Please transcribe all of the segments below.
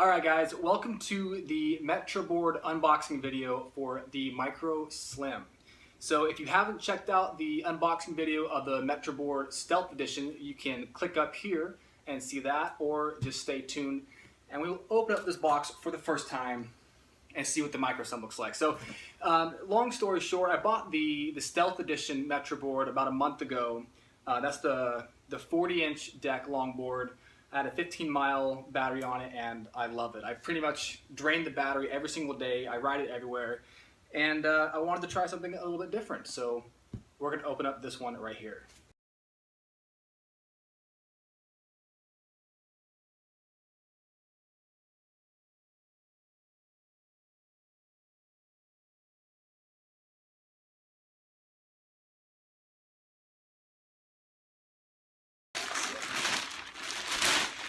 Alright guys, welcome to the Metroboard unboxing video for the Micro Slim. So if you haven't checked out the unboxing video of the Metroboard Stealth Edition, you can click up here and see that, or just stay tuned and we will open up this box for the first time and see what the Micro Slim looks like. So long story short, I bought the Stealth Edition Metroboard about a month ago. That's the 40-inch deck longboard. I had a 15-mile battery on it and I love it. I pretty much drain the battery every single day. I ride it everywhere. And I wanted to try something a little bit different. So we're going to open up this one right here.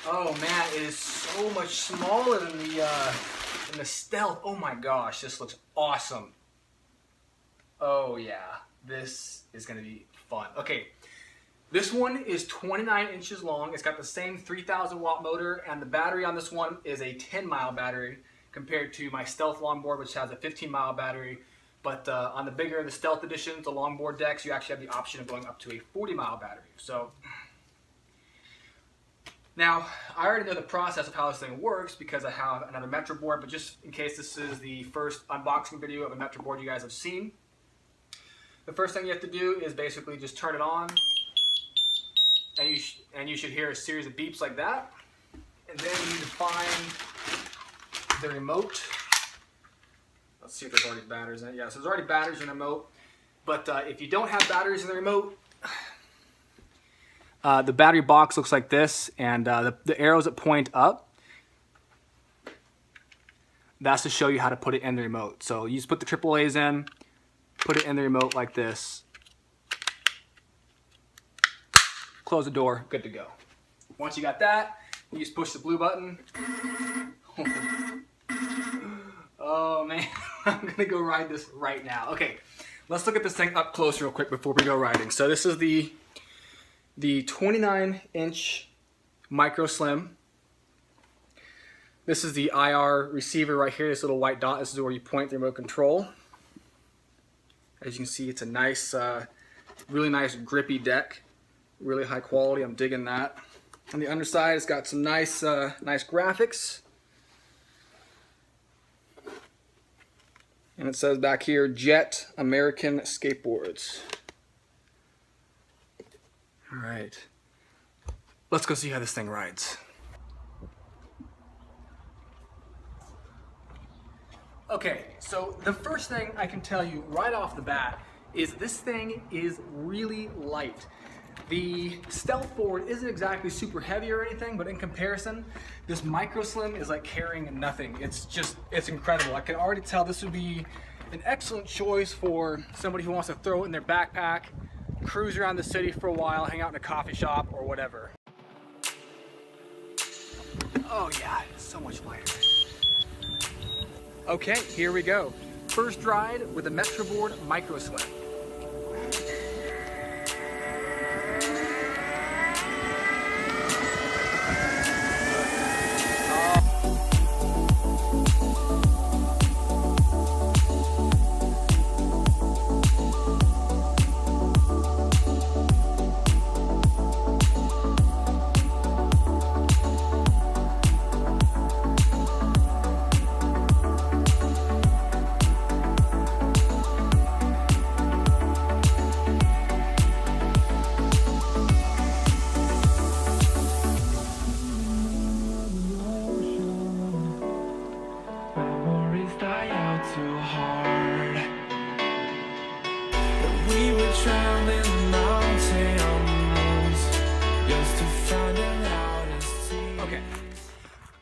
Oh man, it is so much smaller than the Stealth. Oh my gosh, this looks awesome. Oh yeah, this is gonna be fun. Okay, this one is 29 inches long. It's got the same 3,000 watt motor, and the battery on this one is a 10-mile battery compared to my Stealth longboard, which has a 15-mile battery. But on the bigger, the Stealth editions, the longboard decks, you actually have the option of going up to a 40-mile battery. So. Now, I already know the process of how this thing works because I have another Metroboard, but just in case this is the first unboxing video of a Metroboard you guys have seen, the first thing you have to do is basically just turn it on, and you should hear a series of beeps like that, and then you need to find the remote. Let's see if there's already batteries in it. Yeah, so there's already batteries in the remote, but if you don't have batteries in the remote, the battery box looks like this, and the arrows that point up, that's to show you how to put it in the remote. So you just put the AAAs in, put it in the remote like this, close the door, good to go. Once you got that, you just push the blue button. Oh man, I'm gonna go ride this right now. Okay, let's look at this thing up close real quick before we go riding. So this is the 29-inch Micro Slim. This is the IR receiver right here, this little white dot. This is where you point the remote control. As you can see, it's a nice, really nice grippy deck. Really high quality, I'm digging that. On the underside, it's got some nice, nice graphics. And it says back here, Jet American Skateboards. All right, let's go see how this thing rides. Okay, so the first thing I can tell you right off the bat is this thing is really light. The Stealth board isn't exactly super heavy or anything, but in comparison, this Micro Slim is like carrying nothing. It's incredible. I can already tell this would be an excellent choice for somebody who wants to throw it in their backpack, cruise around the city for a while, hang out in a coffee shop or whatever. Oh yeah, it's so much lighter. Okay, here we go. First ride with the Metroboard Micro Slim. Too hard that we were traveling mountains just to find an loudest. Okay,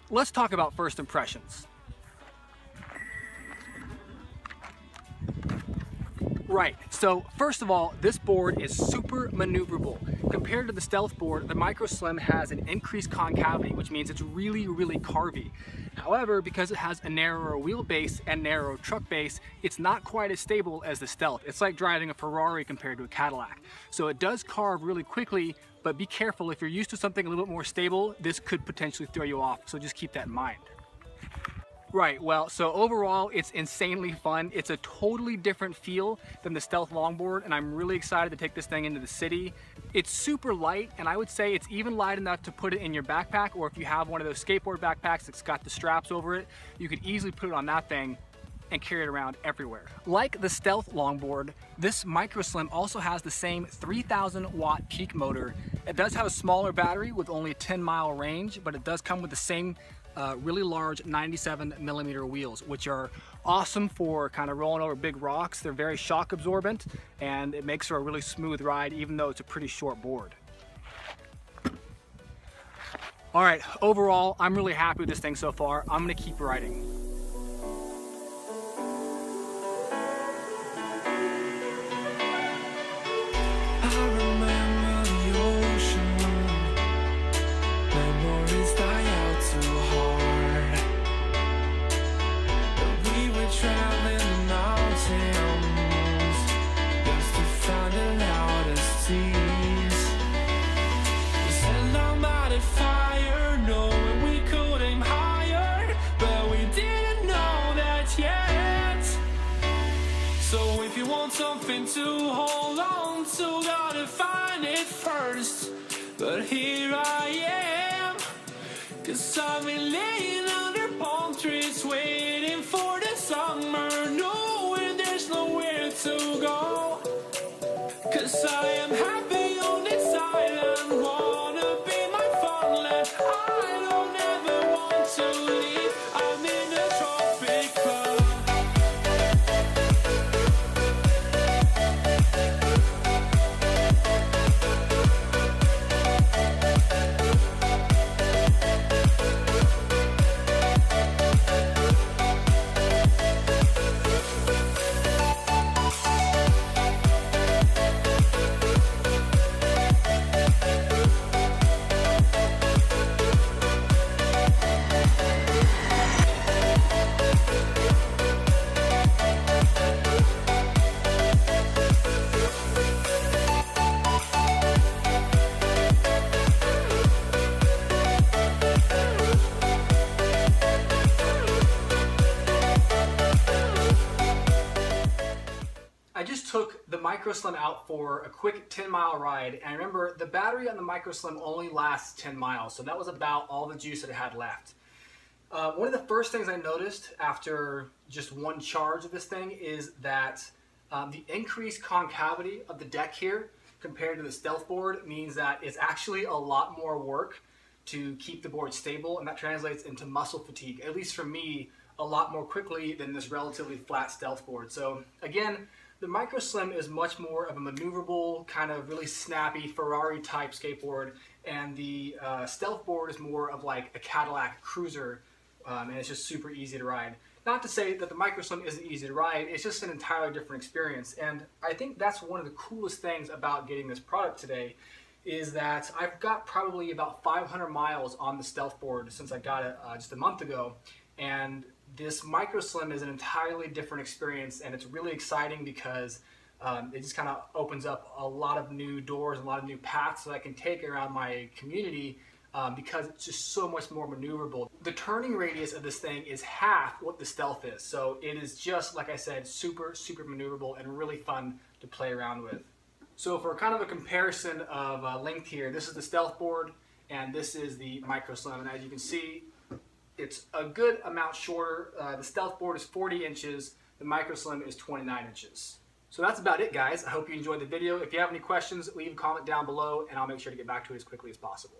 let's talk about first impressions. Right, so first of all, this board is super maneuverable. Compared to the Stealth board, the Micro Slim has an increased concavity, which means it's really, really carvy. However, because it has a narrower wheelbase and narrower truck base, it's not quite as stable as the Stealth. It's like driving a Ferrari compared to a Cadillac. So it does carve really quickly, but be careful. If you're used to something a little bit more stable, this could potentially throw you off. So just keep that in mind. Right, well, so overall it's insanely fun. It's a totally different feel than the Stealth longboard, and I'm really excited to take this thing into the city. It's super light, and I would say it's even light enough to put it in your backpack, or if you have one of those skateboard backpacks that's got the straps over it, you could easily put it on that thing and carry it around everywhere. Like the Stealth longboard, this Micro Slim also has the same 3,000 watt peak motor. It does have a smaller battery with only a 10-mile range, but it does come with the same really large 97mm wheels, which are awesome for kind of rolling over big rocks. They're very shock absorbent, and it makes for a really smooth ride, even though it's a pretty short board. All right, overall, I'm really happy with this thing so far. I'm gonna keep riding. Something to hold on to, gotta find it first. But here I am, 'cause I've been laying under palm trees, waiting for the summer, knowing there's nowhere to go. 'Cause I am happy on this island, wanna be my farmland. I don't ever want to leave, I'm in a tropic club. I just took the Micro Slim out for a quick 10-mile ride, and I remember the battery on the Micro Slim only lasts 10 miles, so that was about all the juice that it had left. One of the first things I noticed after just one charge of this thing is that the increased concavity of the deck here compared to the Stealth board means that it's actually a lot more work to keep the board stable, and that translates into muscle fatigue, at least for me, a lot more quickly than this relatively flat Stealth board. So again, the Micro Slim is much more of a maneuverable, kind of really snappy Ferrari type skateboard, and the Stealth board is more of like a Cadillac cruiser, and it's just super easy to ride. Not to say that the Micro Slim isn't easy to ride, it's just an entirely different experience, and I think that's one of the coolest things about getting this product today, is that I've got probably about 500 miles on the Stealth board since I got it just a month ago, and this Micro Slim is an entirely different experience, and it's really exciting because it just kind of opens up a lot of new doors, a lot of new paths that I can take around my community because it's just so much more maneuverable. The turning radius of this thing is half what the Stealth is, so it is just, like I said, super maneuverable and really fun to play around with. So for kind of a comparison of length here, this is the Stealth board and this is the Micro Slim, and as you can see, it's a good amount shorter. The Stealth board is 40 inches, the Micro Slim is 29 inches. So that's about it, guys. I hope you enjoyed the video. If you have any questions, leave a comment down below and I'll make sure to get back to it as quickly as possible.